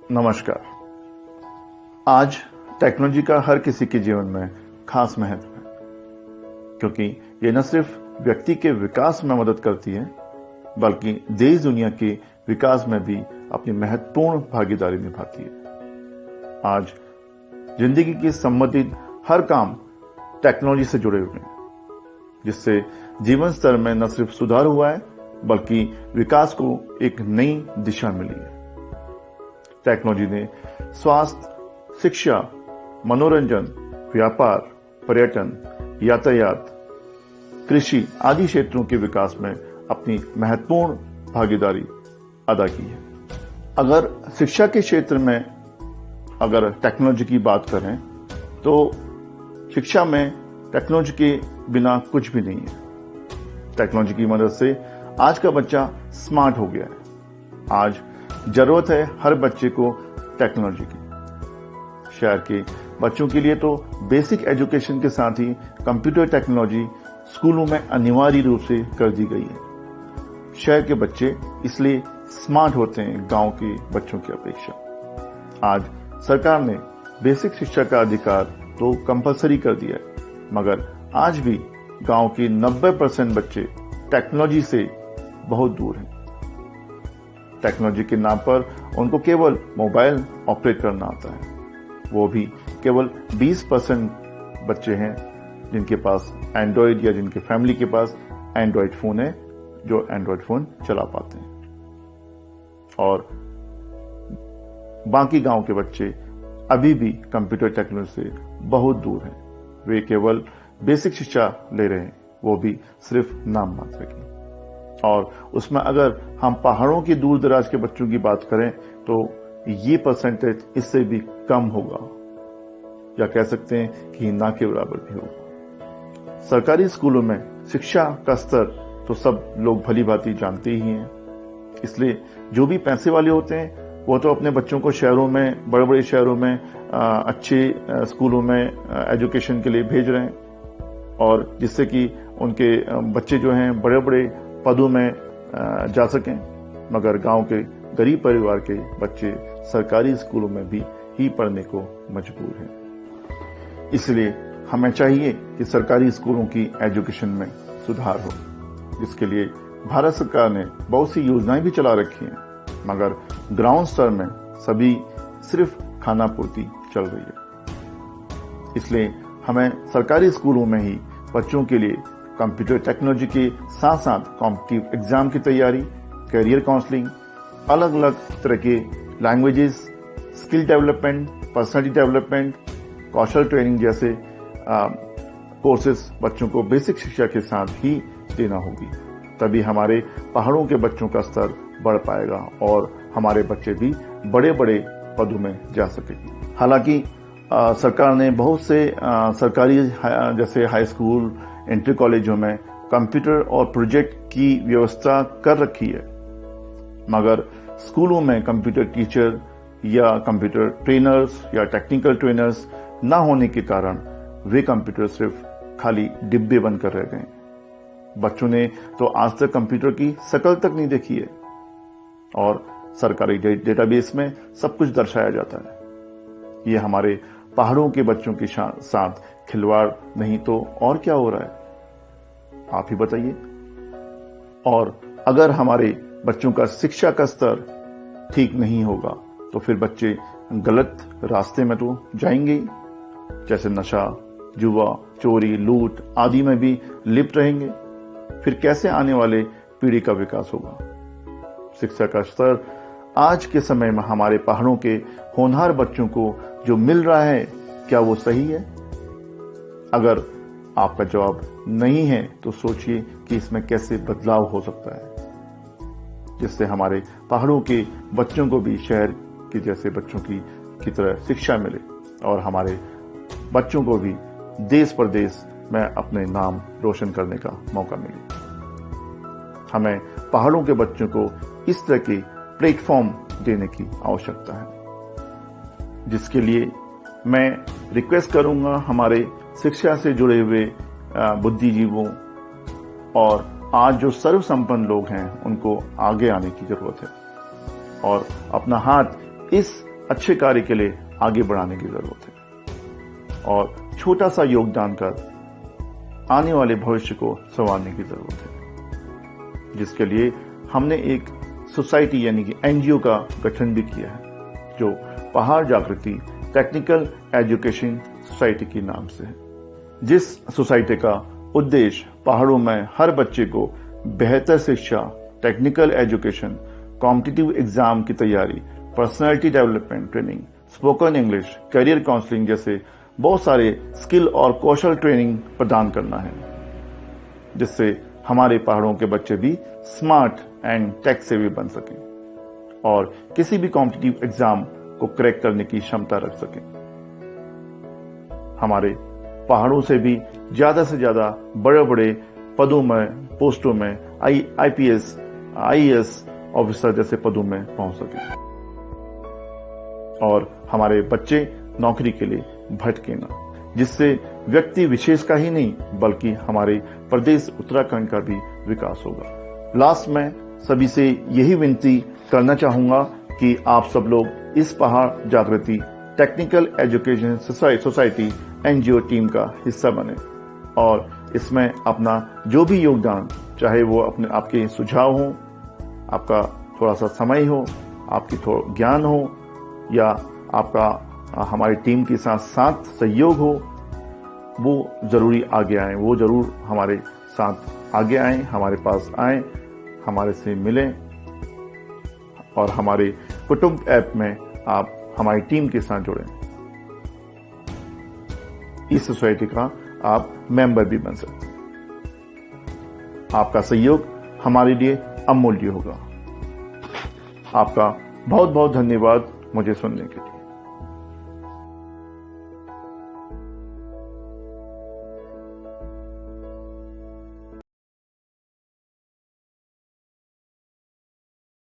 नमस्कार। आज टेक्नोलॉजी का हर किसी के जीवन में खास महत्व है, क्योंकि ये न सिर्फ व्यक्ति के विकास में मदद करती है, बल्कि देश दुनिया के विकास में भी अपनी महत्वपूर्ण भागीदारी निभाती है। आज जिंदगी के संबंधित हर काम टेक्नोलॉजी से जुड़े हुए हैं, जिससे जीवन स्तर में न सिर्फ सुधार हुआ है, बल्कि विकास को एक नई दिशा मिली है। टेक्नोलॉजी ने स्वास्थ्य, शिक्षा, मनोरंजन, व्यापार, पर्यटन, यातायात, कृषि आदि क्षेत्रों के विकास में अपनी महत्वपूर्ण भागीदारी अदा की है। अगर शिक्षा के क्षेत्र में अगर टेक्नोलॉजी की बात करें तो शिक्षा में टेक्नोलॉजी के बिना कुछ भी नहीं है। टेक्नोलॉजी की मदद से आज का बच्चा स्मार्ट हो गया है। आज जरूरत है हर बच्चे को टेक्नोलॉजी की। शहर के बच्चों के लिए तो बेसिक एजुकेशन के साथ ही कंप्यूटर टेक्नोलॉजी स्कूलों में अनिवार्य रूप से कर दी गई है। शहर के बच्चे इसलिए स्मार्ट होते हैं गांव के बच्चों की अपेक्षा। आज सरकार ने बेसिक शिक्षा का अधिकार तो कंपलसरी कर दिया है, मगर आज भी गांव के 90% बच्चे टेक्नोलॉजी से बहुत दूर हैं। टेक्नोलॉजी के नाम पर उनको केवल मोबाइल ऑपरेट करना आता है। वो भी केवल 20% बच्चे हैं जिनके पास एंड्रॉयड या जिनके फैमिली के पास एंड्रॉयड फोन है, जो एंड्रॉयड फोन चला पाते हैं। और बाकी गांव के बच्चे अभी भी कंप्यूटर टेक्नोलॉजी से बहुत दूर हैं। वे केवल बेसिक शिक्षा ले रहे हैं, वो भी सिर्फ नाम मात्र की। और उसमें अगर हम पहाड़ों की दूर दराज के बच्चों की बात करें तो ये परसेंटेज इससे भी कम होगा, या कह सकते हैं कि ना के बराबर भी होगा। सरकारी स्कूलों में शिक्षा का स्तर तो सब लोग भली भांति जानते ही हैं, इसलिए जो भी पैसे वाले होते हैं वो तो अपने बच्चों को शहरों में, बड़े बड़े शहरों में अच्छे स्कूलों में एजुकेशन के लिए भेज रहे हैं, और जिससे कि उनके बच्चे जो हैं बड़े बड़े पदों में जा सकें। मगर गांव के गरीब परिवार के बच्चे सरकारी स्कूलों में भी ही पढ़ने को मजबूर हैं। इसलिए हमें चाहिए कि सरकारी स्कूलों की एजुकेशन में सुधार हो, जिसके लिए भारत सरकार ने बहुत सी योजनाएं भी चला रखी हैं, मगर ग्राउंड स्तर में सभी सिर्फ खाना पूर्ति चल रही है। इसलिए हमें सरकारी स्कूलों में ही बच्चों के लिए कंप्यूटर टेक्नोलॉजी के साथ साथ कॉम्पिटिटिव एग्जाम की तैयारी, करियर काउंसलिंग, अलग अलग तरह के languages, skill development, personality development, कौशल ट्रेनिंग जैसे कोर्सेज बच्चों को बेसिक शिक्षा के साथ ही देना होगी। तभी हमारे पहाड़ों के बच्चों का स्तर बढ़ पाएगा और हमारे बच्चे भी बड़े बड़े पदों में जा सकेंगे। हालांकि सरकार ने बहुत से सरकारी जैसे हाई स्कूल, इंटर कॉलेजों में कंप्यूटर और प्रोजेक्ट की व्यवस्था कर रखी है, मगर स्कूलों में कंप्यूटर टीचर या कंप्यूटर ट्रेनर्स या टेक्निकल ट्रेनर्स न होने के कारण वे कंप्यूटर सिर्फ खाली डिब्बे बनकर रह गए। बच्चों ने तो आज तक कंप्यूटर की शक्ल तक नहीं देखी है, और सरकारी डेटाबेस में सब कुछ दर्शाया जाता है। ये हमारे पहाड़ों के बच्चों के साथ खिलवाड़ नहीं तो और क्या हो रहा है, आप ही बताइए। और अगर हमारे बच्चों का शिक्षा का स्तर ठीक नहीं होगा तो फिर बच्चे गलत रास्ते में तो जाएंगे ही, जैसे नशा, जुआ, चोरी, लूट आदि में भी लिप्त रहेंगे। फिर कैसे आने वाले पीढ़ी का विकास होगा। शिक्षा का स्तर आज के समय में हमारे पहाड़ों के होनहार बच्चों को जो मिल रहा है, क्या वो सही है? अगर आपका जवाब नहीं है तो सोचिए कि इसमें कैसे बदलाव हो सकता है, जिससे हमारे पहाड़ों के बच्चों को भी शहर के जैसे बच्चों की तरह शिक्षा मिले और हमारे बच्चों को भी देश प्रदेश में अपने नाम रोशन करने का मौका मिले। हमें पहाड़ों के बच्चों को इस तरह के प्लेटफॉर्म देने की आवश्यकता है, जिसके लिए मैं रिक्वेस्ट करूंगा हमारे शिक्षा से जुड़े हुए बुद्धिजीवों और आज जो सर्वसंपन्न लोग हैं उनको आगे आने की जरूरत है और अपना हाथ इस अच्छे कार्य के लिए आगे बढ़ाने की जरूरत है और छोटा सा योगदान कर आने वाले भविष्य को संवारने की जरूरत है, जिसके लिए हमने एक सोसाइटी यानी कि एनजीओ का गठन भी किया है, जो पहाड़ जागृति टेक्निकल एजुकेशन सोसाइटी के नाम से है। जिस सोसाइटी का उद्देश्य पहाड़ों में हर बच्चे को बेहतर शिक्षा, टेक्निकल एजुकेशन, कॉम्पिटिटिव एग्जाम की तैयारी, personality development training, spoken English, career counselling जैसे बहुत सारे स्किल और कौशल ट्रेनिंग प्रदान करना है, जिससे हमारे पहाड़ों के बच्चे भी स्मार्ट एंड टेक सेवी बन सकें और किसी भी कॉम्पिटिटिव एग्जाम को क्रैक करने की क्षमता रख सकें। हमारे पहाड़ों से भी ज्यादा से ज्यादा बड़े बड़े पदों में, पोस्टों में, आईपीएस, आईएएस ऑफिसर जैसे पदों में पहुंच सके और हमारे बच्चे नौकरी के लिए भटके ना, जिससे व्यक्ति विशेष का ही नहीं बल्कि हमारे प्रदेश उत्तराखंड का भी विकास होगा। लास्ट में सभी से यही विनती करना चाहूंगा कि आप सब लोग इस पहाड़ जागृति technical education society NGO team का हिस्सा बने और इसमें अपना जो भी योगदान, चाहे वो आपके सुझाव हो, आपका थोड़ा सा समय हो, आपकी थोड़ा ज्ञान हो या आपका हमारी टीम के साथ सहयोग हो, वो जरूरी आगे आए, वो जरूर हमारे साथ आगे आए, हमारे पास आए, हमारे से मिलें और हमारे कुटुंब ऐप में आप हमारी टीम के साथ जुड़ें। इस सोसाइटी का आप मेंबर भी बन सकते हैं। आपका सहयोग हमारे लिए अमूल्य होगा। आपका बहुत बहुत धन्यवाद मुझे सुनने के लिए।